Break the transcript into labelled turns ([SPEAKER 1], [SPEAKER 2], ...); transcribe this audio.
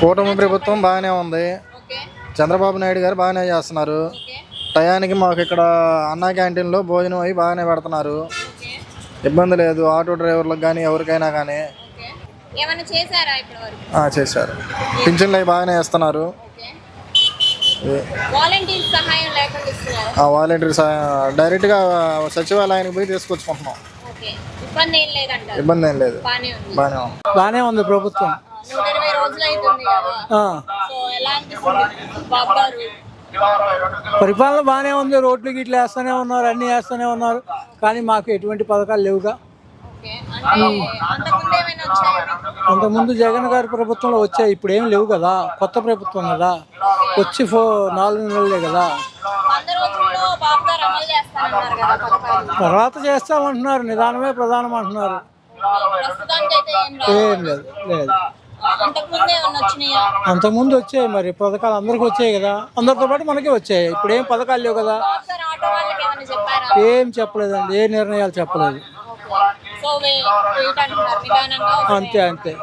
[SPEAKER 1] కూటమి ప్రభుత్వం బాగానే ఉంది. చంద్రబాబు నాయుడు గారు బాగానే చేస్తున్నారు. టయానికి మాకు ఇక్కడ అన్నా క్యాంటీన్లో భోజనం అవి బాగానే పెడుతున్నారు. ఇబ్బంది లేదు ఆటో డ్రైవర్లకు కానీ ఎవరికైనా కానీ. చేశారు. పింఛన్లు అవి బాగానే ఇస్తున్నారు. వాలంటీర్ సహాయం డైరెక్ట్గా సచివాలయానికి పోయి తీసుకొచ్చుకుంటున్నాం. ఇబ్బంది ఏం లేదు.
[SPEAKER 2] బాగానే ఉంది ప్రభుత్వం. పరిపాలన బాగానే ఉంది. రోడ్లు గిట్లా వేస్తూనే ఉన్నారు, అన్ని వేస్తూనే ఉన్నారు. కానీ మాకు ఎటువంటి పథకాలు లేవుగా. అంతకుముందు జగన్ గారి ప్రభుత్వంలో వచ్చాయి, ఇప్పుడు ఏం లేవు కదా. కొత్త ప్రభుత్వం కదా, వచ్చి 4 నెలలే కదా. తర్వాత చేస్తామంటున్నారు, నిదానమే ప్రధానం అంటున్నారు. ఏం లేదు లేదు. అంతకుముందు వచ్చాయి మరి పథకాలు, అందరికి వచ్చాయి కదా, అందరితో పాటు మనకి వచ్చాయి. ఇప్పుడు ఏం పథకాలు లేవు కదా. ఏం చెప్పలేదండి, ఏ నిర్ణయాలు చెప్పలేదు. అంతే అంతే.